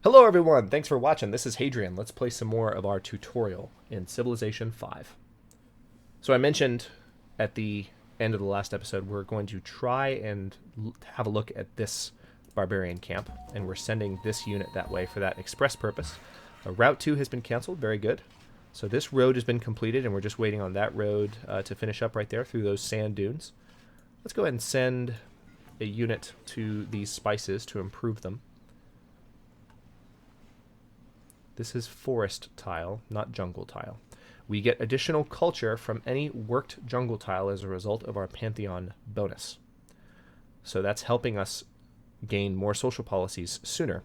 Hello everyone, thanks for watching. This is Hadrian. Let's play some more of our tutorial in Civilization 5. So I mentioned at the end of the last episode we're going to try and have a look at this barbarian camp, and we're sending this unit that way for that express purpose. Route 2 has been cancelled, very good. So this road has been completed and we're just waiting on that road to finish up right there through those sand dunes. Let's go ahead and send a unit to these spices to improve them. This is forest tile, not jungle tile. We get additional culture from any worked jungle tile as a result of our Pantheon bonus. So that's helping us gain more social policies sooner.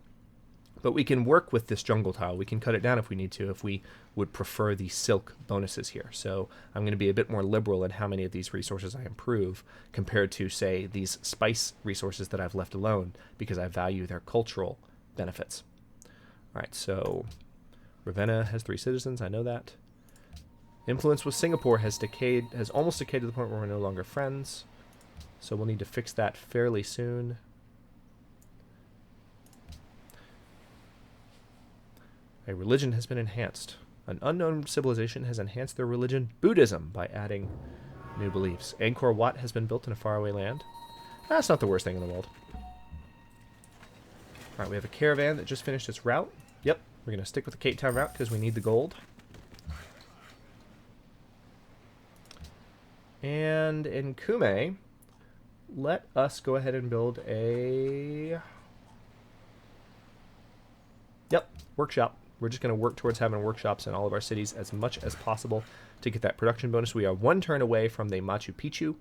But we can work with this jungle tile. We can cut it down if we need to, if we would prefer the silk bonuses here. So I'm going to be a bit more liberal in how many of these resources I improve compared to, say, these spice resources that I've left alone because I value their cultural benefits. All right, so Ravenna has 3 citizens. I know that. Influence with Singapore has almost decayed to the point where we're no longer friends. So we'll need to fix that fairly soon. A religion has been enhanced. An unknown civilization has enhanced their religion, Buddhism, by adding new beliefs. Angkor Wat has been built in a faraway land. That's not the worst thing in the world. All right, we have a caravan that just finished its route. Yep, we're going to stick with the Cape Town route because we need the gold. And in Kume, let us go ahead and build a... Yep, workshop. We're just going to work towards having workshops in all of our cities as much as possible to get that production bonus. We are 1 turn away from the Machu Picchu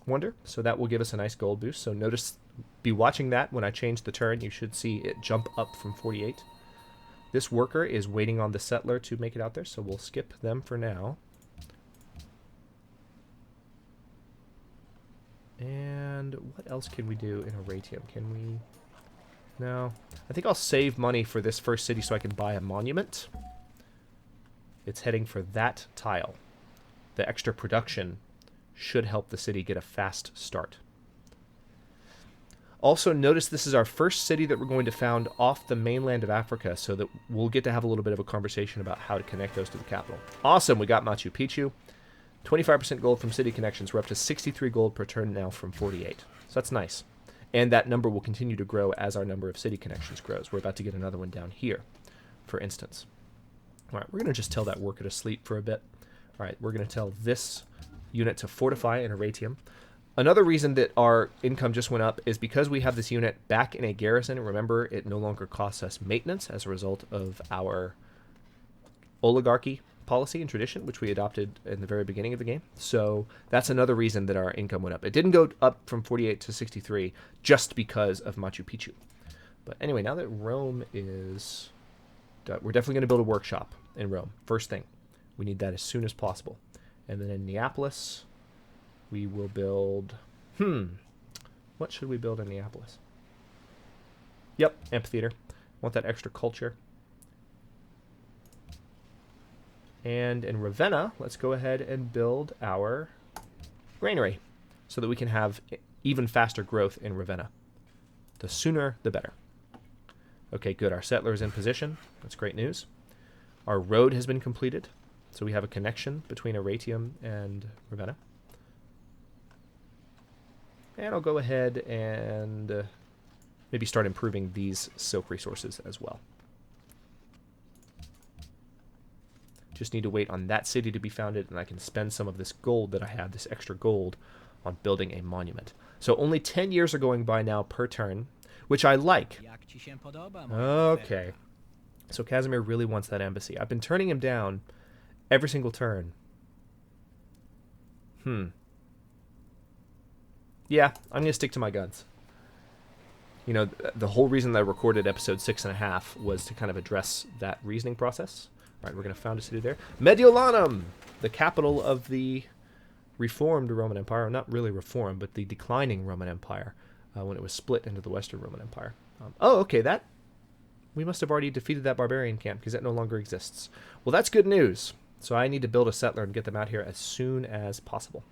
wonder, so that will give us a nice gold boost. So notice, be watching that when I change the turn. You should see it jump up from 48. This worker is waiting on the settler to make it out there, so we'll skip them for now. And what else can we do in Aratium? Can we... No. I think I'll save money for this first city so I can buy a monument. It's heading for that tile. The extra production should help the city get a fast start. Also, notice this is our first city that we're going to found off the mainland of Africa, so that we'll get to have a little bit of a conversation about how to connect those to the capital. Awesome, we got Machu Picchu. 25% gold from city connections. We're up to 63 gold per turn now from 48. So that's nice. And that number will continue to grow as our number of city connections grows. We're about to get another one down here, for instance. All right, we're going to just tell that worker to sleep for a bit. All right, we're going to tell this unit to fortify in Aratium. Another reason that our income just went up is because we have this unit back in a garrison. Remember, it no longer costs us maintenance as a result of our oligarchy policy and tradition, which we adopted in the very beginning of the game. So that's another reason that our income went up. It didn't go up from 48 to 63 just because of Machu Picchu. But anyway, now that Rome is done, we're definitely going to build a workshop in Rome. First thing, we need that as soon as possible. And then in Neapolis, we will build... What should we build in Neapolis? Yep, amphitheater. Want that extra culture. And in Ravenna, let's go ahead and build our granary so that we can have even faster growth in Ravenna. The sooner, the better. Okay, good. Our settler is in position. That's great news. Our road has been completed, so we have a connection between Aratium and Ravenna. And I'll go ahead and maybe start improving these silk resources as well. Just need to wait on that city to be founded, and I can spend some of this gold that I have, this extra gold, on building a monument. So only 10 years are going by now per turn, which I like. Okay. So Casimir really wants that embassy. I've been turning him down every single turn. Yeah, I'm going to stick to my guns. You know, the whole reason that I recorded episode 6.5 was to kind of address that reasoning process. All right, we're going to found a city there. Mediolanum, the capital of the reformed Roman Empire. Not really reformed, but the declining Roman Empire when it was split into the Western Roman Empire. Oh, okay, we must have already defeated that barbarian camp because that no longer exists. Well, that's good news. So I need to build a settler and get them out here as soon as possible.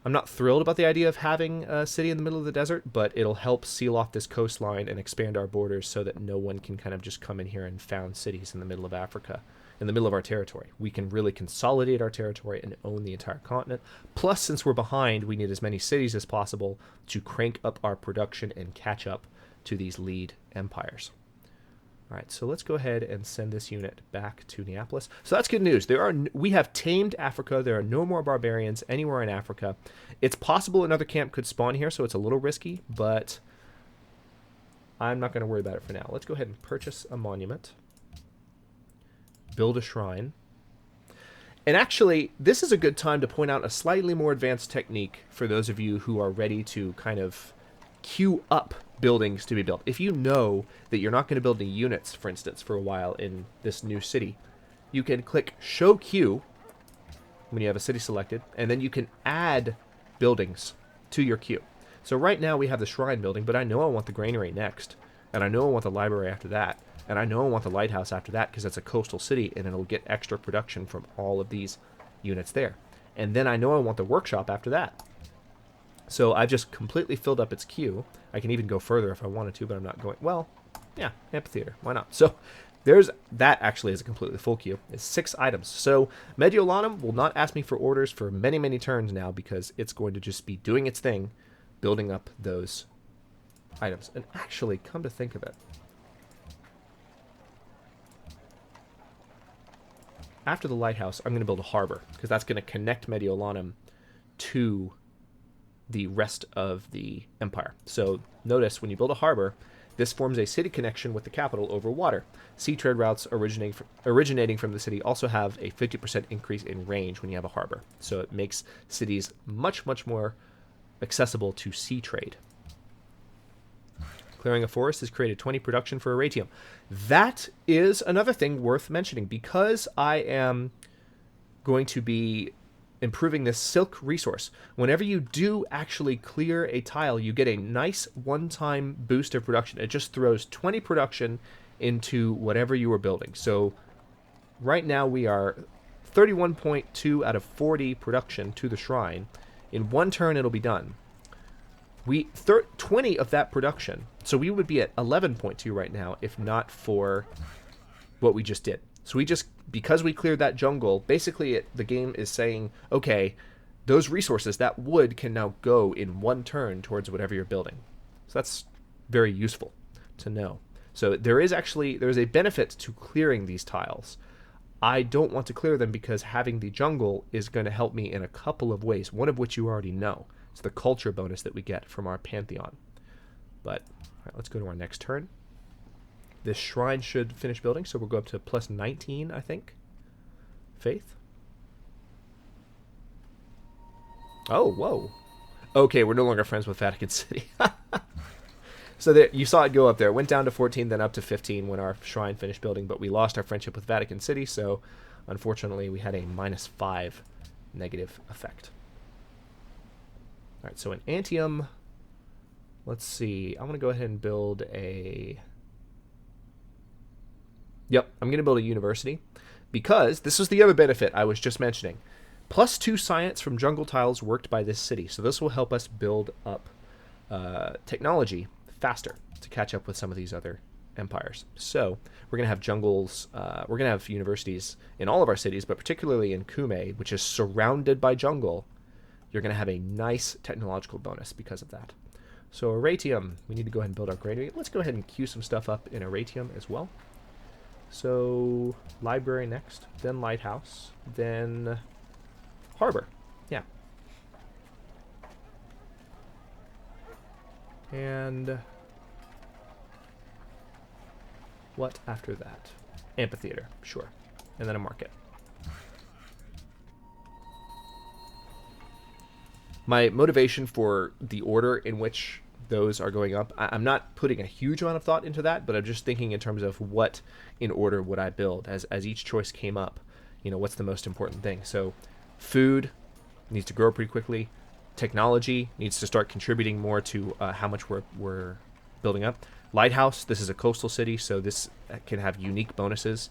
I'm not thrilled about the idea of having a city in the middle of the desert, but it'll help seal off this coastline and expand our borders so that no one can kind of just come in here and found cities in the middle of Africa, in the middle of our territory. We can really consolidate our territory and own the entire continent. Plus, since we're behind, we need as many cities as possible to crank up our production and catch up to these lead empires. All right, so let's go ahead and send this unit back to Neapolis. So that's good news. We have tamed Africa. There are no more barbarians anywhere in Africa. It's possible another camp could spawn here, so it's a little risky, but I'm not going to worry about it for now. Let's go ahead and purchase a monument, build a shrine. And actually, this is a good time to point out a slightly more advanced technique for those of you who are ready to kind of queue up buildings to be built. If you know that you're not going to build any units, for instance, for a while in this new city, you can click Show Queue when you have a city selected, and then you can add buildings to your queue. So right now we have the shrine building, but I know I want the granary next, and I know I want the library after that, and I know I want the lighthouse after that because it's a coastal city, and it'll get extra production from all of these units there. And then I know I want the workshop after that. So I've just completely filled up its queue. I can even go further if I wanted to, but I'm not going. Well, yeah, amphitheater. Why not? So there's that. Actually is a completely full queue. It's 6 items. So Mediolanum will not ask me for orders for many, many turns now because it's going to just be doing its thing, building up those items. And actually, come to think of it, after the lighthouse, I'm going to build a harbor because that's going to connect Mediolanum to the rest of the empire. So notice when you build a harbor, this forms a city connection with the capital over water. Sea trade routes originating from the city also have a 50% increase in range when you have a harbor. So it makes cities much, much more accessible to sea trade. Clearing a forest has created 20 production for Aratium. That is another thing worth mentioning because I am going to be improving this silk resource. Whenever you do actually clear a tile, you get a nice one-time boost of production. It just throws 20 production into whatever you are building. So right now we are 31.2 out of 40 production to the shrine. In one turn it'll be done. 20 of that production, so we would be at 11.2 right now if not for what we just did. So because we cleared that jungle, basically the game is saying, okay, those resources, that wood can now go in one turn towards whatever you're building. So that's very useful to know. So there is a benefit to clearing these tiles. I don't want to clear them because having the jungle is going to help me in a couple of ways, one of which you already know. It's the culture bonus that we get from our Pantheon. But all right, let's go to our next turn. This shrine should finish building, so we'll go up to plus 19, I think. Faith. Oh, whoa. Okay, we're no longer friends with Vatican City. So there, you saw it go up there. It went down to 14, then up to 15 when our shrine finished building, but we lost our friendship with Vatican City, so unfortunately we had a -5 negative effect. All right, so in Antium, let's see. I'm going to go ahead and build a... Yep, I'm going to build a university because this is the other benefit I was just mentioning. +2 science from jungle tiles worked by this city. So this will help us build up technology faster to catch up with some of these other empires. So we're going to have jungles, we're going to have universities in all of our cities, but particularly in Kume, which is surrounded by jungle. You're going to have a nice technological bonus because of that. So Aratium, we need to go ahead and build our granary. Let's go ahead and queue some stuff up in Aratium as well. So, library next, then lighthouse, then harbor. Yeah. And what after that? Amphitheater, sure. And then a market. My motivation for the order in which those are going up, I'm not putting a huge amount of thought into that, but I'm just thinking in terms of what in order would I build as each choice came up. You know, what's the most important thing? So food needs to grow pretty quickly. Technology needs to start contributing more to how much we're building up. Lighthouse, this is a coastal city, so this can have unique bonuses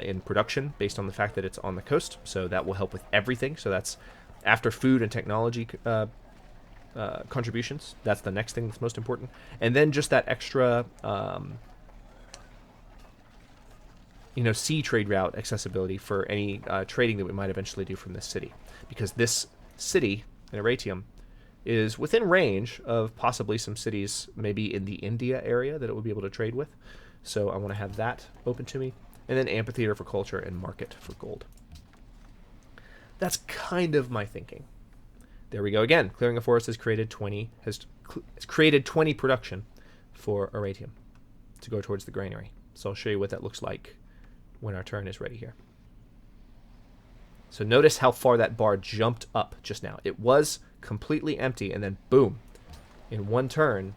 in production based on the fact that it's on the coast, so that will help with everything. So that's After food and technology contributions, that's the next thing that's most important. And then just that extra, sea trade route accessibility for any trading that we might eventually do from this city. Because this city in Aratium is within range of possibly some cities maybe in the India area that it would be able to trade with. So I want to have that open to me. And then amphitheater for culture and market for gold. That's kind of my thinking. There we go again. Clearing a forest has created 20 production for Aratium to go towards the granary. So I'll show you what that looks like when our turn is ready here. So notice how far that bar jumped up just now. It was completely empty, and then boom, in one turn,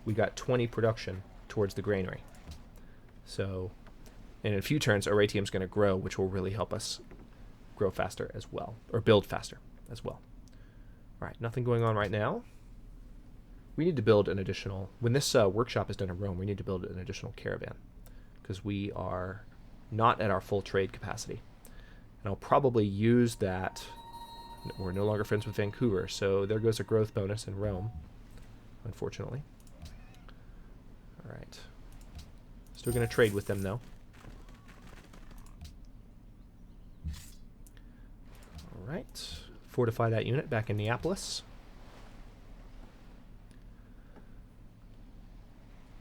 we got 20 production towards the granary. So in a few turns, Aratium's going to grow, which will really help us grow faster as well, or build faster as well. All right, nothing going on right now. We need to build an additional, when this workshop is done in Rome, we need to build an additional caravan because we are not at our full trade capacity. And I'll probably use that. We're no longer friends with Vancouver, so there goes a growth bonus in Rome, unfortunately. All right. Still going to trade with them, though. All right. Fortify that unit back in Neapolis.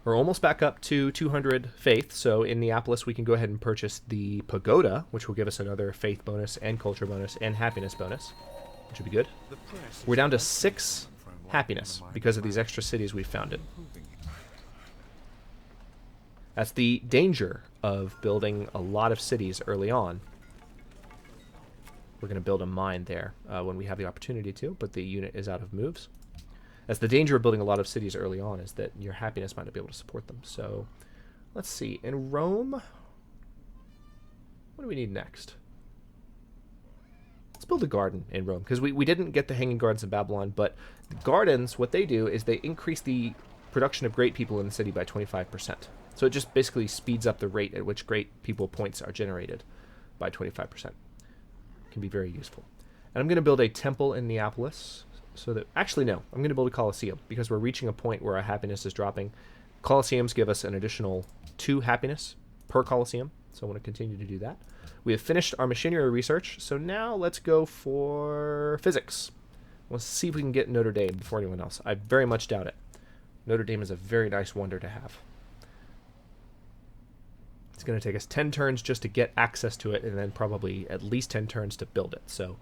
We're almost back up to 200 faith, so in Neapolis we can go ahead and purchase the pagoda, which will give us another faith bonus and culture bonus and happiness bonus, which would be good. We're down to 6 happiness because of these extra cities we've founded. That's the danger of building a lot of cities early on. We're going to build a mine there when we have the opportunity to, but the unit is out of moves. That's the danger of building a lot of cities early on, is that your happiness might not be able to support them. So let's see. In Rome, what do we need next? Let's build a garden in Rome, because we didn't get the hanging gardens in Babylon, but the gardens, what they do is they increase the production of great people in the city by 25%. So it just basically speeds up the rate at which great people points are generated by 25%. Can be very useful. And I'm going to build a temple in Neapolis. So that, actually no, I'm going to build a Colosseum because we're reaching a point where our happiness is dropping. Colosseums give us an additional 2 happiness per Colosseum, so I want to continue to do that. We have finished our machinery research, so now let's go for physics. Let's see if we can get Notre Dame before anyone else. I very much doubt it. Notre Dame is a very nice wonder to have. It's going to take us 10 turns just to get access to it, and then probably at least 10 turns to build it, so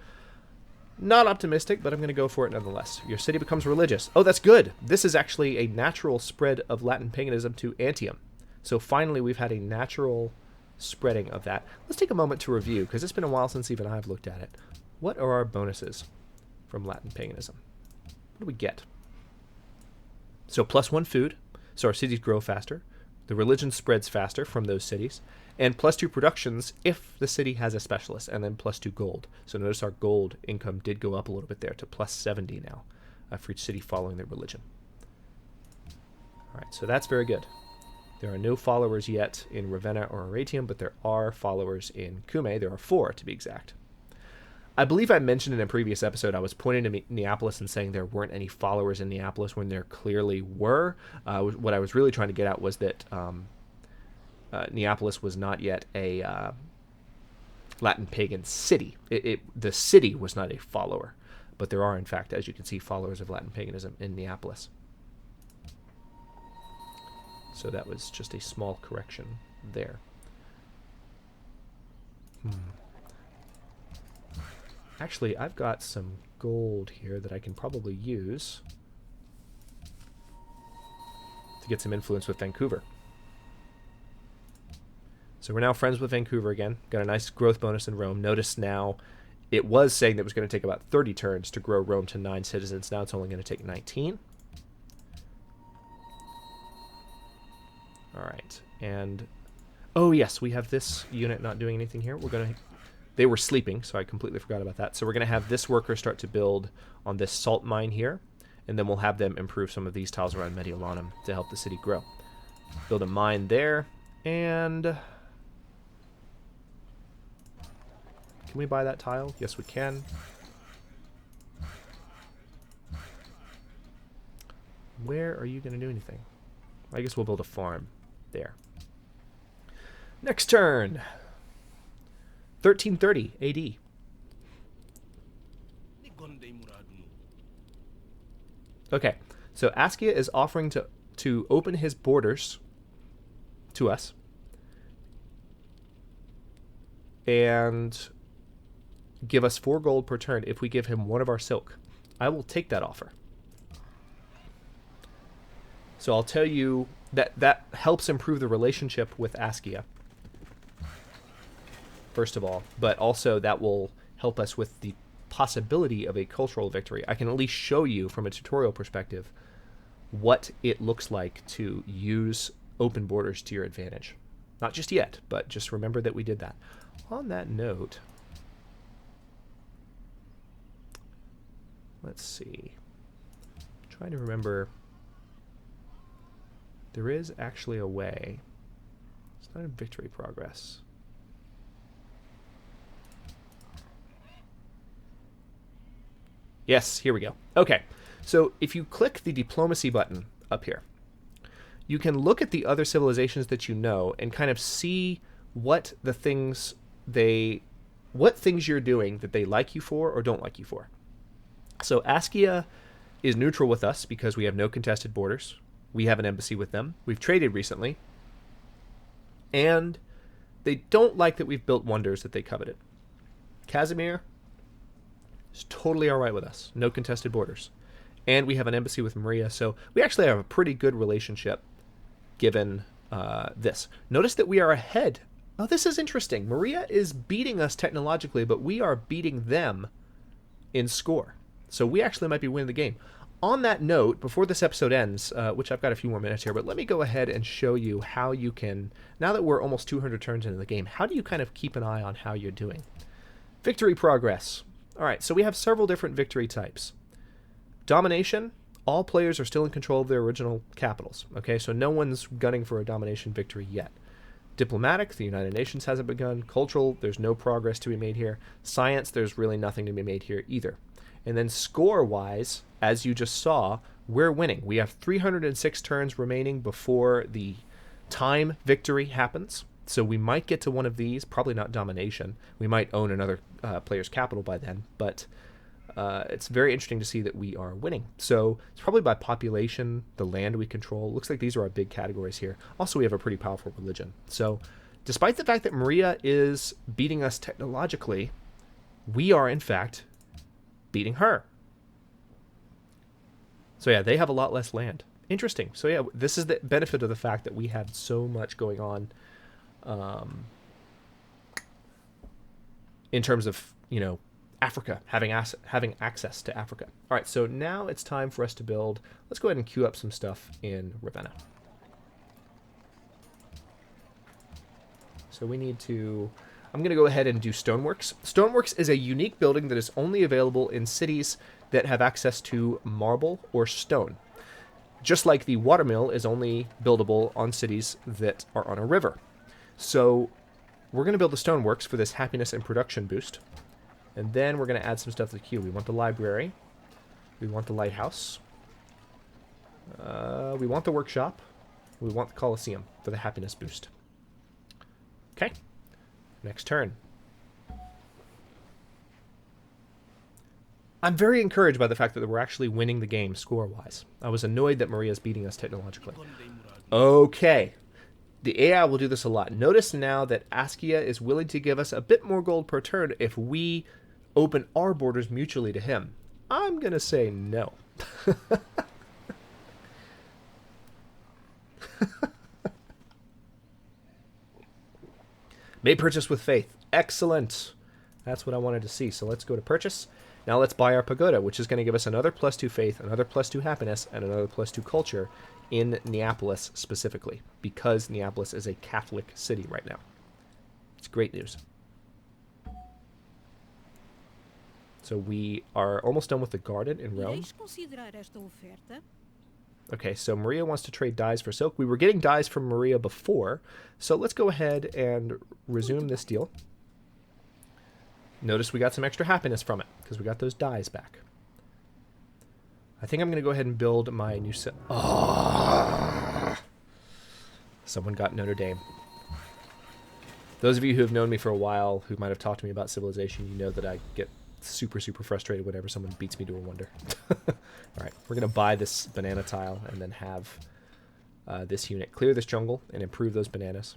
not optimistic, but I'm going to go for it nonetheless. Your city becomes religious. Oh, that's good. This is actually a natural spread of Latin paganism to Antium. So finally, we've had a natural spreading of that. Let's take a moment to review, because it's been a while since even I've looked at it. What are our bonuses from Latin paganism? What do we get? So +1 food, so our cities grow faster. The religion spreads faster from those cities. And +2 productions if the city has a specialist, and then +2 gold. So notice our gold income did go up a little bit there to +70 now for each city following their religion. All right, so that's very good. There are no followers yet in Ravenna or Aratium, but there are followers in Cumae. There are 4 to be exact. I believe I mentioned in a previous episode I was pointing to Neapolis and saying there weren't any followers in Neapolis when there clearly were. What I was really trying to get at was that Neapolis was not yet a Latin pagan city. The city was not a follower, but there are, in fact, as you can see, followers of Latin paganism in Neapolis. So that was just a small correction there. Actually, I've got some gold here that I can probably use to get some influence with Vancouver. So we're now friends with Vancouver again. Got a nice growth bonus in Rome. Notice now it was saying that it was going to take about 30 turns to grow Rome to 9 citizens. Now it's only going to take 19. All right. And, oh yes, we have this unit not doing anything here. We're going to... They were sleeping, so I completely forgot about that. So we're going to have this worker start to build on this salt mine here, and then we'll have them improve some of these tiles around Mediolanum to help the city grow. Build a mine there, and... Can we buy that tile? Yes, we can. Where are you going to do anything? I guess we'll build a farm there. Next turn. 1330 AD. Okay, so Askia is offering to open his borders to us and give us 4 gold per turn if we give him 1 of our silk. I will take that offer. So I'll tell you that helps improve the relationship with Askia, first of all, but also that will help us with the possibility of a cultural victory. I can at least show you from a tutorial perspective what it looks like to use open borders to your advantage. Not just yet, but just remember that we did that. On that note, let's see. I'm trying to remember. There is actually a way. It's not in victory progress. Yes, here we go. Okay, so if you click the diplomacy button up here, you can look at the other civilizations that you know and kind of see what the things what things you're doing that they like you for or don't like you for. So Askia is neutral with us because we have no contested borders. We have an embassy with them. We've traded recently. And they don't like that we've built wonders that they coveted. Casimir is totally all right with us. No contested borders. And we have an embassy with Maria, so we actually have a pretty good relationship given this. Notice that we are ahead. Oh, this is interesting. Maria is beating us technologically, but we are beating them in score. So we actually might be winning the game. On that note, before this episode ends, which I've got a few more minutes here, but let me go ahead and show you how you can, now that we're almost 200 turns into the game, how do you kind of keep an eye on how you're doing? Victory progress. All right, so we have several different victory types. Domination, all players are still in control of their original capitals. Okay, so no one's gunning for a domination victory yet. Diplomatic, the United Nations hasn't begun. Cultural, there's no progress to be made here. Science, there's really nothing to be made here either. And then score-wise, as you just saw, we're winning. We have 306 turns remaining before the time victory happens. So we might get to one of these, probably not domination. We might own another player's capital by then, but it's very interesting to see that we are winning. So it's probably by population, the land we control. Looks like these are our big categories here. Also, we have a pretty powerful religion. So despite the fact that Maria is beating us technologically, we are, in fact, beating her. So yeah, they have a lot less land. Interesting. So yeah, this is the benefit of the fact that we had so much going on in terms of, you know, Africa, having access to Africa. All right, so now it's time for us to build. Let's go ahead and queue up some stuff in Ravenna. So we need to, I'm going to go ahead and do Stoneworks. Stoneworks is a unique building that is only available in cities that have access to marble or stone. Just like the watermill is only buildable on cities that are on a river. So we're going to build the Stoneworks for this happiness and production boost. And then we're going to add some stuff to the queue. We want the library. We want the lighthouse. We want the workshop. We want the Colosseum for the happiness boost. Okay. Next turn. I'm very encouraged by the fact that we're actually winning the game score-wise. I was annoyed that Maria's beating us technologically. Okay. The AI will do this a lot. Notice now that Askia is willing to give us a bit more gold per turn if we open our borders mutually to him. I'm going to say no. May purchase with faith. Excellent. That's what I wanted to see. So let's go to purchase. Now let's buy our pagoda, which is going to give us another +2 faith, another +2 happiness, and another +2 culture in Neapolis specifically, because Neapolis is a Catholic city right now. It's great news. So we are almost done with the garden in Rome. Okay, so Maria wants to trade dyes for silk. We were getting dyes from Maria before, so let's go ahead and resume this deal. Notice we got some extra happiness from it, because we got those dyes back. I think I'm going to go ahead and build my new set. Oh! Someone got Notre Dame. Those of you who have known me for a while, who might have talked to me about civilization, you know that I get super, super frustrated whenever someone beats me to a wonder. All right, we're going to buy this banana tile and then have this unit clear this jungle and improve those bananas.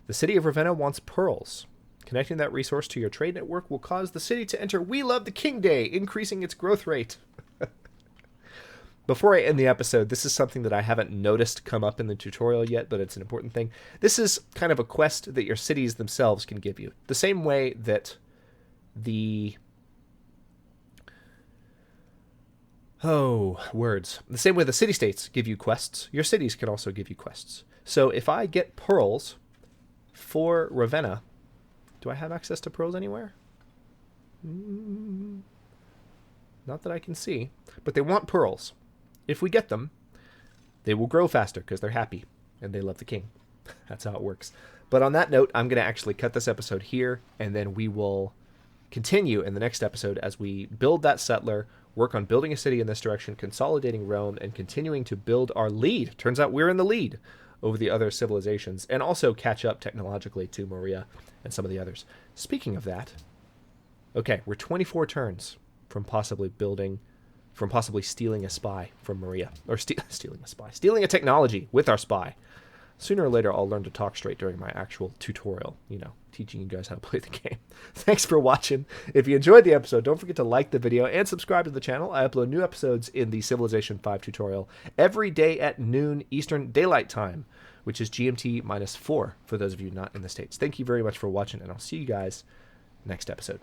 The city of Ravenna wants pearls. Connecting that resource to your trade network will cause the city to enter We Love the King Day, increasing its growth rate. Before I end the episode, this is something that I haven't noticed come up in the tutorial yet, but it's an important thing. This is kind of a quest that your cities themselves can give you. The same way that the... The same way the city-states give you quests, your cities can also give you quests. So if I get pearls for Ravenna, do I have access to pearls anywhere? Not that I can see, but they want pearls. If we get them, they will grow faster because they're happy and they love the king. That's how it works. But on that note, I'm going to actually cut this episode here, and then we will continue in the next episode as we build that settler, work on building a city in this direction, consolidating Rome, and continuing to build our lead. Turns out we're in the lead over the other civilizations, and also catch up technologically to Maria and some of the others. Speaking of that, okay, we're 24 turns from possibly stealing a spy from Maria. Or stealing a technology with our spy. Sooner or later, I'll learn to talk straight during my actual tutorial, teaching you guys how to play the game. Thanks for watching. If you enjoyed the episode, don't forget to like the video and subscribe to the channel. I upload new episodes in the Civilization 5 tutorial every day at noon Eastern Daylight Time, which is GMT -4 for those of you not in the States. Thank you very much for watching, and I'll see you guys next episode.